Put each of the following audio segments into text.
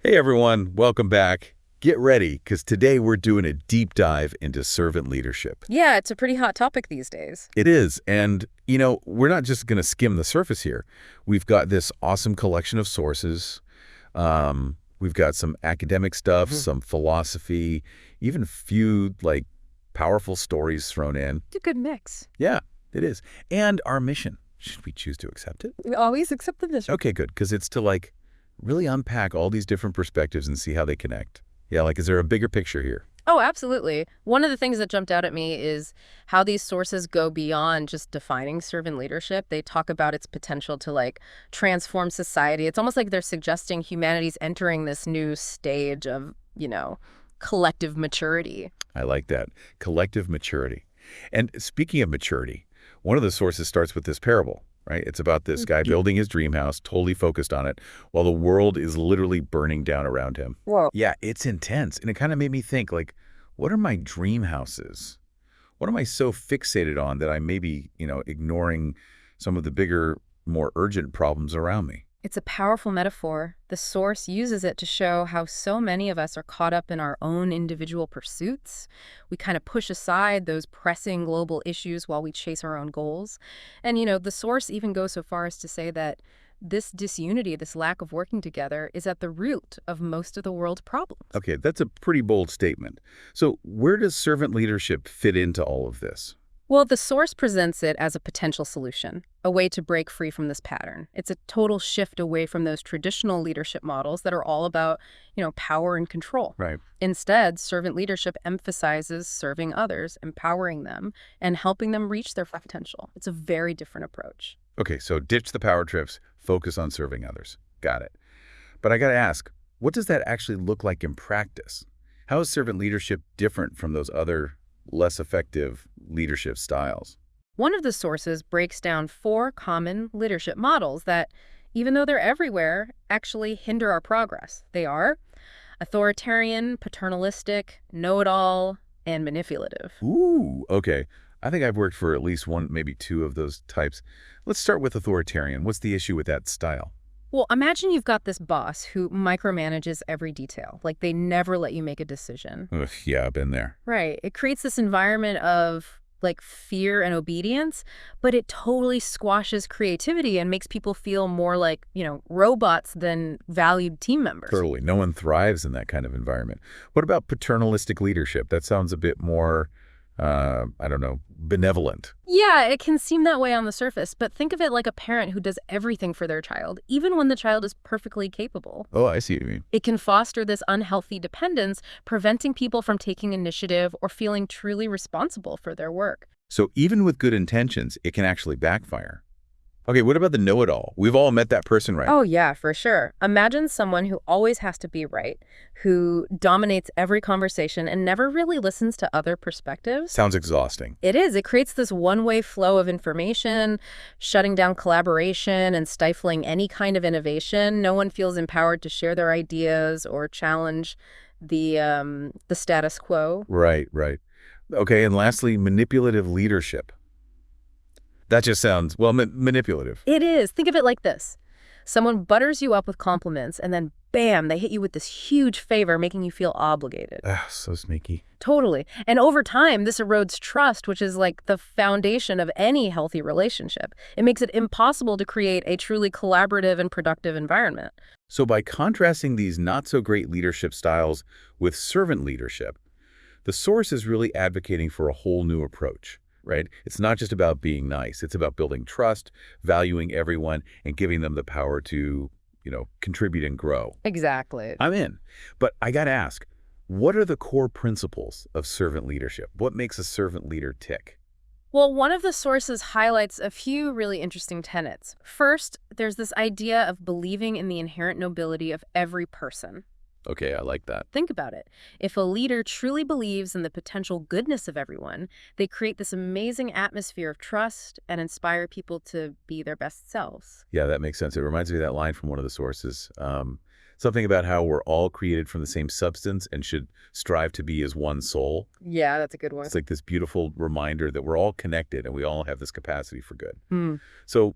Hey everyone, welcome back. Get ready, because today we're doing a deep dive into servant leadership. Yeah, it's a pretty hot topic these days. It is, and we're not just going to skim the surface here. We've got this awesome collection of sources. We've got some academic stuff, some philosophy, even a few powerful stories thrown in. It's a good mix. Yeah, it is. And our mission. Should we choose to accept it? We always accept the mission. Okay, good, because it's to really unpack all these different perspectives and see how they connect. Yeah, is there a bigger picture here? Oh, absolutely. One of the things that jumped out at me is how these sources go beyond just defining servant leadership. They talk about its potential to transform society. It's almost like they're suggesting humanity's entering this new stage of, collective maturity. I like that. Collective maturity. And speaking of maturity, one of the sources starts with this parable, right? It's about this guy building his dream house, totally focused on it, while the world is literally burning down around him. Whoa. Yeah, it's intense. And it kind of made me think, what are my dream houses? What am I so fixated on that I may be, ignoring some of the bigger, more urgent problems around me? It's a powerful metaphor. The source uses it to show how so many of us are caught up in our own individual pursuits. We kind of push aside those pressing global issues while we chase our own goals. And, the source even goes so far as to say that this disunity, this lack of working together, is at the root of most of the world's problems. Okay, that's a pretty bold statement. So where does servant leadership fit into all of this? Well, the source presents it as a potential solution, a way to break free from this pattern. It's a total shift away from those traditional leadership models that are all about, power and control. Right. Instead, servant leadership emphasizes serving others, empowering them, and helping them reach their full potential. It's a very different approach. Okay, so ditch the power trips, focus on serving others. Got it. But I got to ask, what does that actually look like in practice? How is servant leadership different from those other less effective leadership styles? One of the sources breaks down 4 common leadership models that, even though they're everywhere, actually hinder our progress. They are authoritarian, paternalistic, know-it-all, and manipulative. Ooh, okay. I think I've worked for at least one, maybe 2 of those types. Let's start with authoritarian. What's the issue with that style? Well, imagine you've got this boss who micromanages every detail. They never let you make a decision. Ugh, yeah, I've been there. Right. It creates this environment of fear and obedience, but it totally squashes creativity and makes people feel more like, robots than valued team members. Totally. No one thrives in that kind of environment. What about paternalistic leadership? That sounds a bit more, benevolent. Yeah, it can seem that way on the surface, but think of it like a parent who does everything for their child, even when the child is perfectly capable. Oh, I see what you mean. It can foster this unhealthy dependence, preventing people from taking initiative or feeling truly responsible for their work. So even with good intentions, it can actually backfire. Okay, what about the know-it-all? We've all met that person, right? Oh, yeah, for sure. Imagine someone who always has to be right, who dominates every conversation and never really listens to other perspectives. Sounds exhausting. It is. It creates this one-way flow of information, shutting down collaboration and stifling any kind of innovation. No one feels empowered to share their ideas or challenge the status quo. Right, right. Okay, and lastly, manipulative leadership. That just sounds, manipulative. It is. Think of it like this. Someone butters you up with compliments, and then, bam, they hit you with this huge favor, making you feel obligated. Ah, so sneaky. Totally. And over time, this erodes trust, which is the foundation of any healthy relationship. It makes it impossible to create a truly collaborative and productive environment. So by contrasting these not-so-great leadership styles with servant leadership, the source is really advocating for a whole new approach. Right? It's not just about being nice. It's about building trust, valuing everyone, and giving them the power to, contribute and grow. Exactly. I'm in. But I got to ask, what are the core principles of servant leadership? What makes a servant leader tick? Well, one of the sources highlights a few really interesting tenets. First, there's this idea of believing in the inherent nobility of every person. Okay, I like that. Think about it. If a leader truly believes in the potential goodness of everyone, they create this amazing atmosphere of trust and inspire people to be their best selves. Yeah, that makes sense. It reminds me of that line from one of the sources. Something about how we're all created from the same substance and should strive to be as one soul. Yeah, that's a good one. It's like this beautiful reminder that we're all connected and we all have this capacity for good. Hmm. So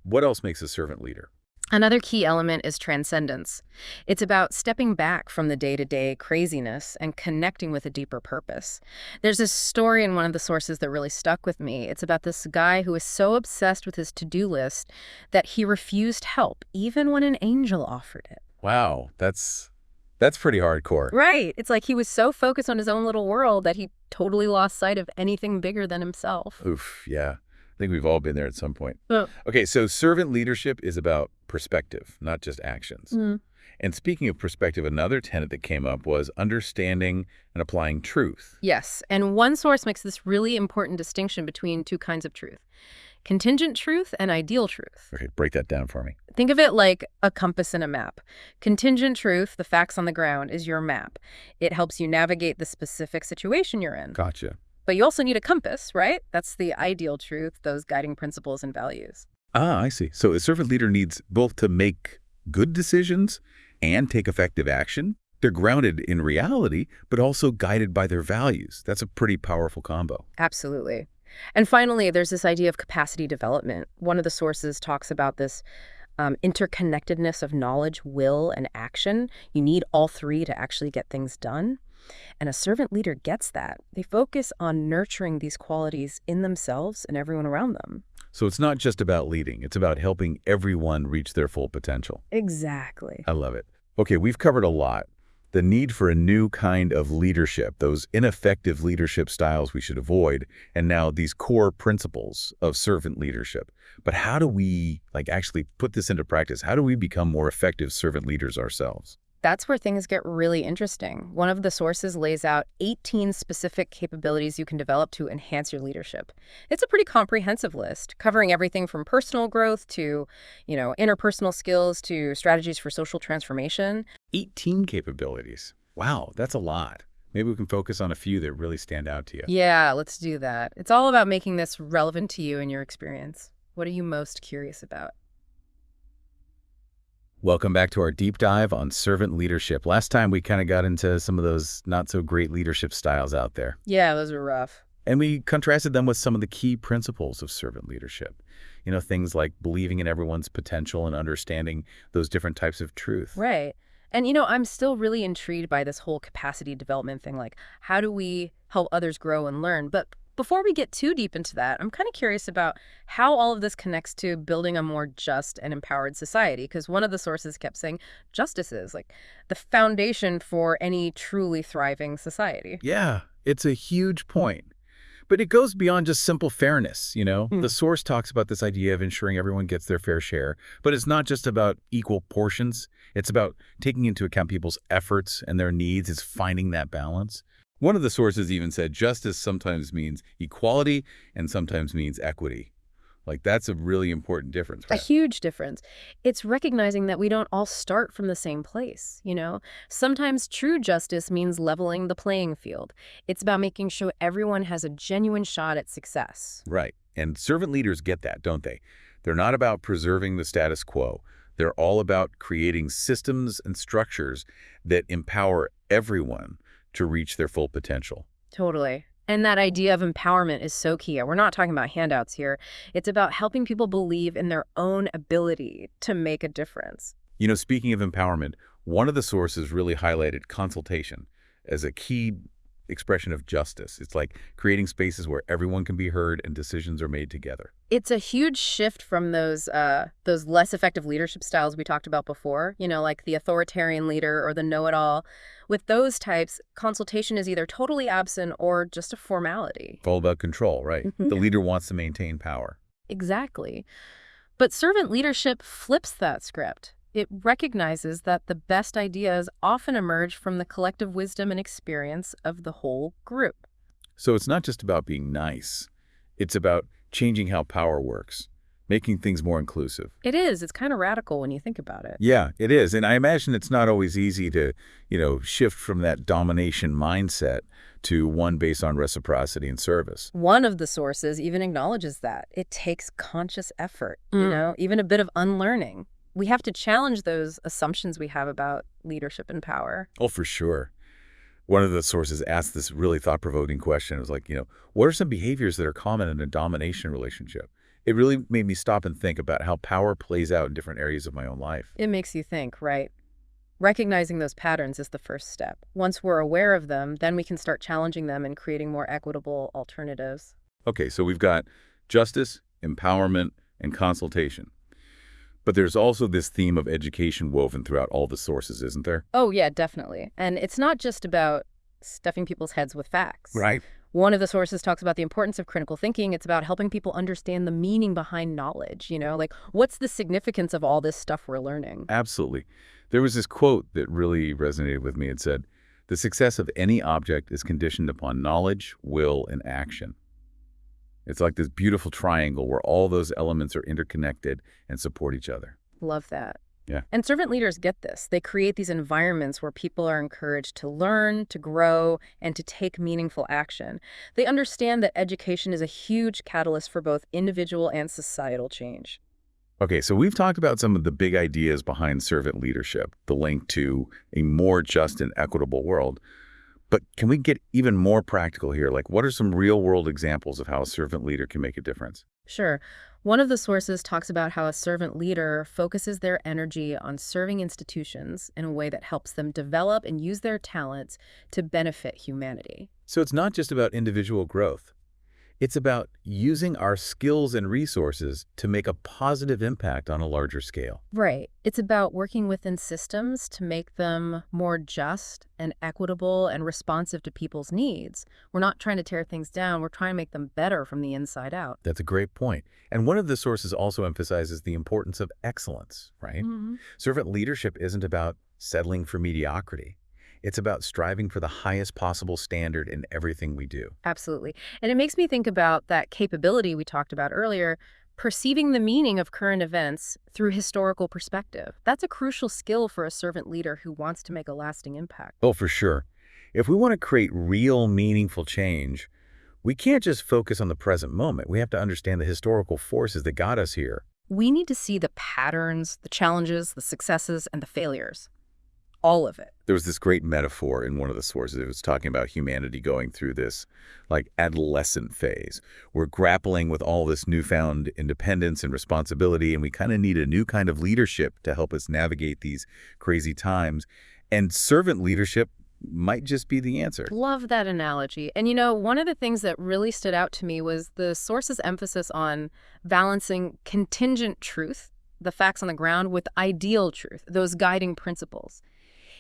what else makes a servant leader? Another key element is transcendence. It's about stepping back from the day-to-day craziness and connecting with a deeper purpose. There's this story in one of the sources that really stuck with me. It's about this guy who was so obsessed with his to-do list that he refused help, even when an angel offered it. Wow, that's pretty hardcore. Right. It's like he was so focused on his own little world that he totally lost sight of anything bigger than himself. Oof, yeah. I think we've all been there at some point. Uh, Okay, so servant leadership is about perspective, not just actions. mm. And speaking of perspective, another tenet that came up was understanding and applying truth. Yes, and one source makes this really important distinction between two kinds of truth: contingent truth and ideal truth. Okay, break that down for me. Think of it like a compass and a map. Contingent truth, the facts on the ground, is your map. It helps you navigate the specific situation you're in. Gotcha. But you also need a compass, right? That's the ideal truth, those guiding principles and values. Ah, I see. So a servant leader needs both to make good decisions and take effective action. They're grounded in reality, but also guided by their values. That's a pretty powerful combo. Absolutely. And finally, there's this idea of capacity development. One of the sources talks about this interconnectedness of knowledge, will, and action. You need all three to actually get things done. And a servant leader gets that. They focus on nurturing these qualities in themselves and everyone around them. So it's not just about leading. It's about helping everyone reach their full potential. Exactly. I love it. Okay, we've covered a lot. The need for a new kind of leadership, those ineffective leadership styles we should avoid, and now these core principles of servant leadership. But how do we actually put this into practice? How do we become more effective servant leaders ourselves? That's where things get really interesting. One of the sources lays out 18 specific capabilities you can develop to enhance your leadership. It's a pretty comprehensive list, covering everything from personal growth to, interpersonal skills to strategies for social transformation. 18 capabilities. Wow, that's a lot. Maybe we can focus on a few that really stand out to you. Yeah, let's do that. It's all about making this relevant to you and your experience. What are you most curious about? Welcome back to our deep dive on servant leadership. Last time we kind of got into some of those not so great leadership styles out there. Yeah, those are rough. And we contrasted them with some of the key principles of servant leadership. Things like believing in everyone's potential and understanding those different types of truth. Right. And, I'm still really intrigued by this whole capacity development thing. Like, how do we help others grow and learn? But before we get too deep into that, I'm kind of curious about how all of this connects to building a more just and empowered society. Because one of the sources kept saying justice is like the foundation for any truly thriving society. Yeah, it's a huge point. But it goes beyond just simple fairness, The source talks about this idea of ensuring everyone gets their fair share. But it's not just about equal portions. It's about taking into account people's efforts and their needs. It's finding that balance. One of the sources even said justice sometimes means equality and sometimes means equity. That's a really important difference. A huge difference. It's recognizing that we don't all start from the same place, Sometimes true justice means leveling the playing field. It's about making sure everyone has a genuine shot at success. Right. And servant leaders get that, don't they? They're not about preserving the status quo. They're all about creating systems and structures that empower everyone to reach their full potential. Totally. And that idea of empowerment is so key. We're not talking about handouts here. It's about helping people believe in their own ability to make a difference. Speaking of empowerment, one of the sources really highlighted consultation as a key expression of justice. It's like creating spaces where everyone can be heard and decisions are made together. It's a huge shift from those less effective leadership styles we talked about before, like the authoritarian leader or the know-it-all. With those types, consultation is either totally absent or just a formality. It's all about control, right? Mhm. The leader wants to maintain power. Exactly. But servant leadership flips that script. It recognizes that the best ideas often emerge from the collective wisdom and experience of the whole group. So it's not just about being nice. It's about changing how power works, making things more inclusive. It is. It's kind of radical when you think about it. Yeah, it is. And I imagine it's not always easy to, shift from that domination mindset to one based on reciprocity and service. One of the sources even acknowledges that. It takes conscious effort, even a bit of unlearning. We have to challenge those assumptions we have about leadership and power. Oh, for sure. One of the sources asked this really thought-provoking question. It was like, what are some behaviors that are common in a domination relationship? It really made me stop and think about how power plays out in different areas of my own life. It makes you think, right? Recognizing those patterns is the first step. Once we're aware of them, then we can start challenging them and creating more equitable alternatives. Okay, so we've got justice, empowerment, and consultation. But there's also this theme of education woven throughout all the sources, isn't there? Oh, yeah, definitely. And it's not just about stuffing people's heads with facts. Right. One of the sources talks about the importance of critical thinking. It's about helping people understand the meaning behind knowledge, like what's the significance of all this stuff we're learning? Absolutely. There was this quote that really resonated with me. It said, "The success of any object is conditioned upon knowledge, will, and action." It's like this beautiful triangle where all those elements are interconnected and support each other. Love that. Yeah. And servant leaders get this. They create these environments where people are encouraged to learn, to grow, and to take meaningful action. They understand that education is a huge catalyst for both individual and societal change. Okay, so we've talked about some of the big ideas behind servant leadership, the link to a more just and equitable world. But can we get even more practical here? Like, what are some real-world examples of how a servant leader can make a difference? Sure. One of the sources talks about how a servant leader focuses their energy on serving institutions in a way that helps them develop and use their talents to benefit humanity. So it's not just about individual growth. It's about using our skills and resources to make a positive impact on a larger scale. Right. It's about working within systems to make them more just and equitable and responsive to people's needs. We're not trying to tear things down. We're trying to make them better from the inside out. That's a great point. And one of the sources also emphasizes the importance of excellence, right? Servant leadership isn't about settling for mediocrity. It's about striving for the highest possible standard in everything we do. Absolutely. And it makes me think about that capability we talked about earlier, perceiving the meaning of current events through historical perspective. That's a crucial skill for a servant leader who wants to make a lasting impact. Oh, for sure. If we want to create real, meaningful change, we can't just focus on the present moment. We have to understand the historical forces that got us here. We need to see the patterns, the challenges, the successes, and the failures. All of it. There was this great metaphor in one of the sources. It was talking about humanity going through this like adolescent phase. We're grappling with all this newfound independence and responsibility, and we kind of need a new kind of leadership to help us navigate these crazy times. And servant leadership might just be the answer. Love that analogy. And one of the things that really stood out to me was the source's emphasis on balancing contingent truth, the facts on the ground, with ideal truth, those guiding principles.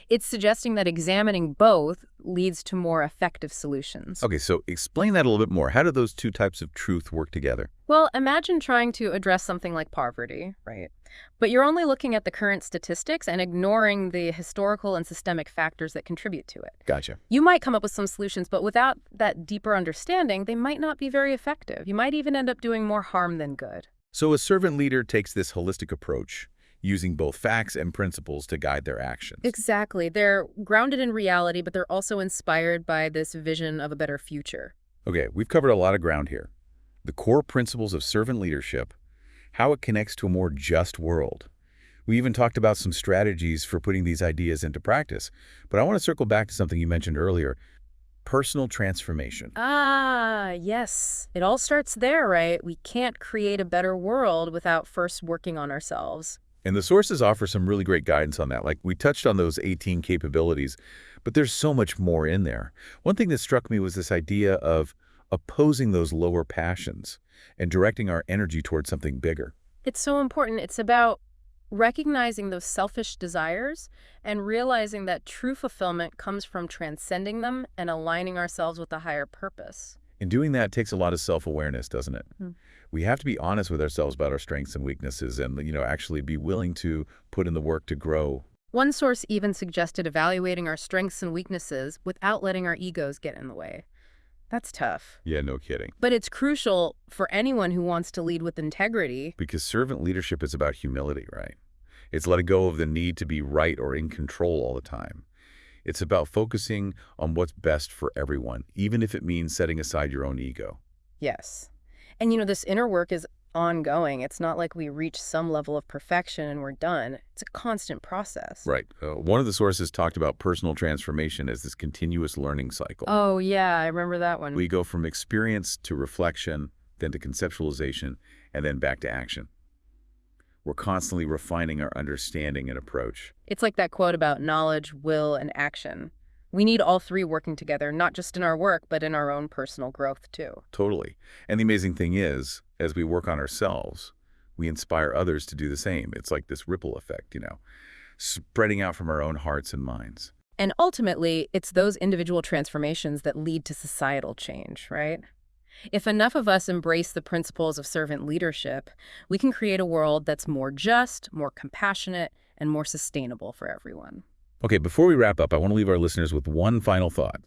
It's suggesting that examining both leads to more effective solutions. Okay, so explain that a little bit more. How do those two types of truth work together? Well, imagine trying to address something like poverty, right? But you're only looking at the current statistics and ignoring the historical and systemic factors that contribute to it. Gotcha. You might come up with some solutions, but without that deeper understanding, they might not be very effective. You might even end up doing more harm than good. So a servant leader takes this holistic approach, using both facts and principles to guide their actions. Exactly. They're grounded in reality, but they're also inspired by this vision of a better future. Okay, we've covered a lot of ground here. The core principles of servant leadership, how it connects to a more just world. We even talked about some strategies for putting these ideas into practice. But I want to circle back to something you mentioned earlier, personal transformation. Ah, yes. It all starts there, right? We can't create a better world without first working on ourselves. And the sources offer some really great guidance on that. Like, we touched on those 18 capabilities, but there's so much more in there. One thing that struck me was this idea of opposing those lower passions and directing our energy towards something bigger. It's so important. It's about recognizing those selfish desires and realizing that true fulfillment comes from transcending them and aligning ourselves with a higher purpose. And doing that takes a lot of self-awareness, doesn't it? Hmm. We have to be honest with ourselves about our strengths and weaknesses and, actually be willing to put in the work to grow. One source even suggested evaluating our strengths and weaknesses without letting our egos get in the way. That's tough. Yeah, no kidding. But it's crucial for anyone who wants to lead with integrity. Because servant leadership is about humility, right? It's letting go of the need to be right or in control all the time. It's about focusing on what's best for everyone, even if it means setting aside your own ego. Yes. And this inner work is ongoing. It's not like we reach some level of perfection and we're done. It's a constant process. Right. One of the sources talked about personal transformation as this continuous learning cycle. Oh, yeah, I remember that one. We go from experience to reflection, then to conceptualization, and then back to action. We're constantly refining our understanding and approach. It's like that quote about knowledge, will, and action. We need all three working together, not just in our work, but in our own personal growth, too. Totally. And the amazing thing is, as we work on ourselves, we inspire others to do the same. It's like this ripple effect, spreading out from our own hearts and minds. And ultimately, it's those individual transformations that lead to societal change, right? If enough of us embrace the principles of servant leadership, we can create a world that's more just, more compassionate, and more sustainable for everyone. Okay, before we wrap up, I want to leave our listeners with one final thought.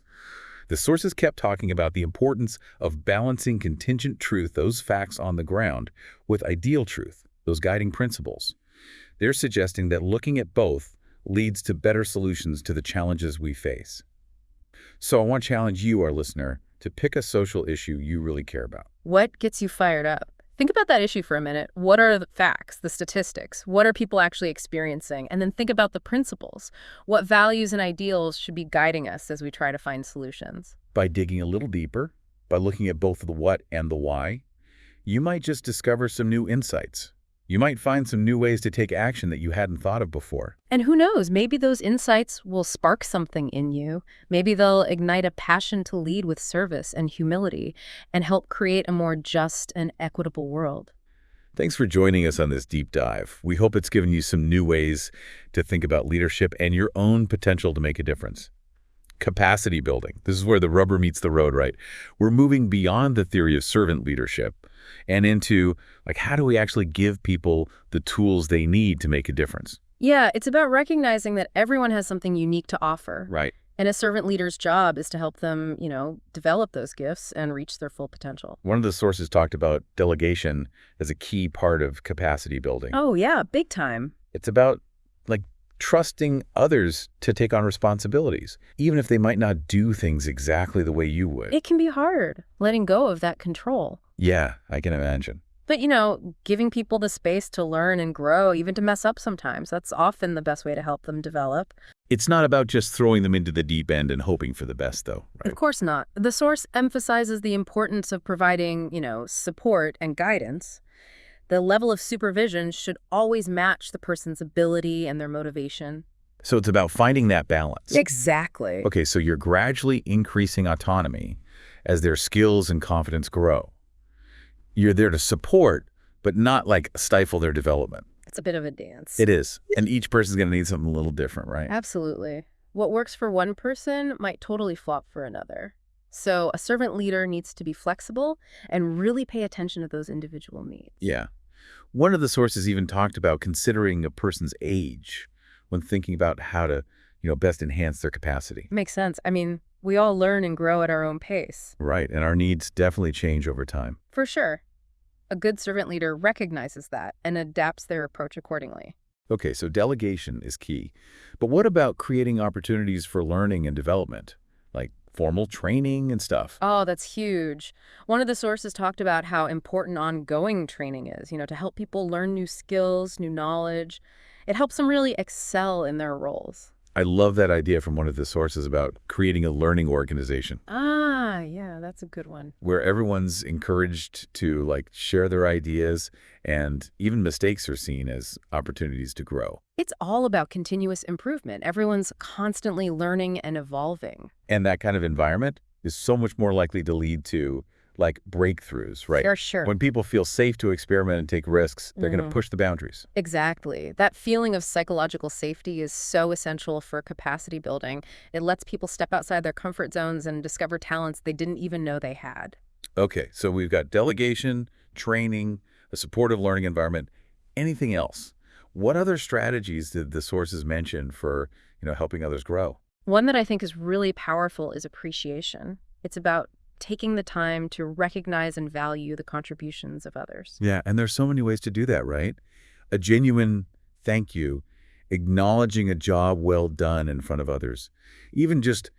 The sources kept talking about the importance of balancing contingent truth, those facts on the ground, with ideal truth, those guiding principles. They're suggesting that looking at both leads to better solutions to the challenges we face. So I want to challenge you, our listener, to pick a social issue you really care about. What gets you fired up? Think about that issue for a minute. What are the facts, the statistics? What are people actually experiencing? And then think about the principles. What values and ideals should be guiding us as we try to find solutions? By digging a little deeper, by looking at both the what and the why, you might just discover some new insights. You might find some new ways to take action that you hadn't thought of before. And who knows, maybe those insights will spark something in you. Maybe they'll ignite a passion to lead with service and humility and help create a more just and equitable world. Thanks for joining us on this deep dive. We hope it's given you some new ways to think about leadership and your own potential to make a difference. Capacity building. This is where the rubber meets the road, right? We're moving beyond the theory of servant leadership and into, how do we actually give people the tools they need to make a difference? Yeah, it's about recognizing that everyone has something unique to offer. Right. And a servant leader's job is to help them, develop those gifts and reach their full potential. One of the sources talked about delegation as a key part of capacity building. Oh, yeah, big time. It's about, trusting others to take on responsibilities, even if they might not do things exactly the way you would. It can be hard, letting go of that control. Yeah, I can imagine. But, giving people the space to learn and grow, even to mess up sometimes, that's often the best way to help them develop. It's not about just throwing them into the deep end and hoping for the best, though, right? Of course not. The source emphasizes the importance of providing, support and guidance. The level of supervision should always match the person's ability and their motivation. So it's about finding that balance. Exactly. Okay, so you're gradually increasing autonomy as their skills and confidence grow. You're there to support, but not stifle their development. It's a bit of a dance. It is. And each person's going to need something a little different, right? Absolutely. What works for one person might totally flop for another. So a servant leader needs to be flexible and really pay attention to those individual needs. Yeah. One of the sources even talked about considering a person's age when thinking about how to, best enhance their capacity. Makes sense. I mean, we all learn and grow at our own pace. Right. And our needs definitely change over time. For sure. A good servant leader recognizes that and adapts their approach accordingly. Okay, so delegation is key. But what about creating opportunities for learning and development, like formal training and stuff? Oh, that's huge. One of the sources talked about how important ongoing training is, to help people learn new skills, new knowledge. It helps them really excel in their roles. I love that idea from one of the sources about creating a learning organization. Ah, yeah, that's a good one. Where everyone's encouraged to share their ideas, and even mistakes are seen as opportunities to grow. It's all about continuous improvement. Everyone's constantly learning and evolving. And that kind of environment is so much more likely to lead to breakthroughs, right? For sure. When people feel safe to experiment and take risks, they're going to push the boundaries. Exactly. That feeling of psychological safety is so essential for capacity building. It lets people step outside their comfort zones and discover talents they didn't even know they had. Okay, so we've got delegation, training, a supportive learning environment. Anything else? What other strategies did the sources mention for, helping others grow? One that I think is really powerful is appreciation. It's about taking the time to recognize and value the contributions of others. Yeah, and there's so many ways to do that, right? A genuine thank you, acknowledging a job well done in front of others, even just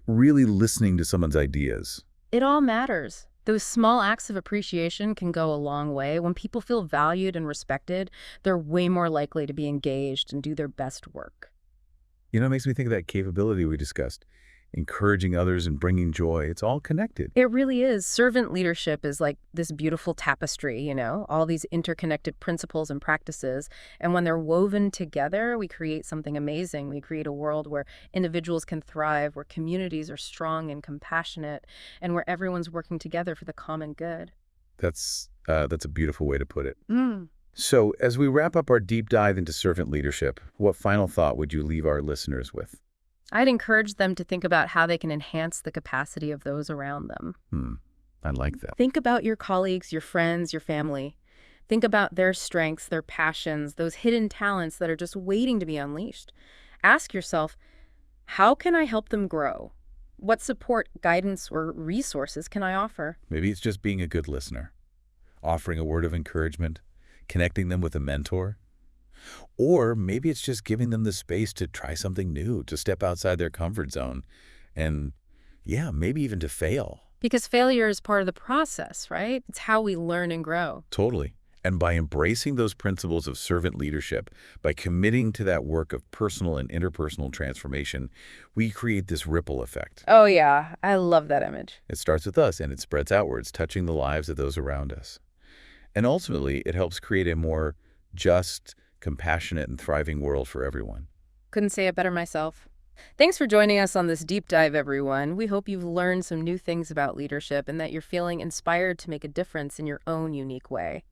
really listening to someone's ideas. It all matters. Those small acts of appreciation can go a long way. When people feel valued and respected, they're way more likely to be engaged and do their best work. It makes me think of that capability we discussed. encouraging others and bringing joy. It's all connected. It really is. Servant leadership is like this beautiful tapestry, all these interconnected principles and practices. And when they're woven together, we create something amazing. We create a world where individuals can thrive, where communities are strong and compassionate, and where everyone's working together for the common good. That's a beautiful way to put it. Mm. So as we wrap up our deep dive into servant leadership, what final thought would you leave our listeners with? I'd encourage them to think about how they can enhance the capacity of those around them. I like that. Think about your colleagues, your friends, your family. Think about their strengths, their passions, those hidden talents that are just waiting to be unleashed. Ask yourself, how can I help them grow? What support, guidance, or resources can I offer? Maybe it's just being a good listener, offering a word of encouragement, connecting them with a mentor. Or maybe it's just giving them the space to try something new, to step outside their comfort zone, and yeah, maybe even to fail. Because failure is part of the process, right? It's how we learn and grow. Totally. And by embracing those principles of servant leadership, by committing to that work of personal and interpersonal transformation, we create this ripple effect. Oh yeah, I love that image. It starts with us and it spreads outwards, touching the lives of those around us. And ultimately, it helps create a more just, compassionate, and thriving world for everyone. Couldn't say it better myself. Thanks for joining us on this deep dive, everyone. We hope you've learned some new things about leadership and that you're feeling inspired to make a difference in your own unique way.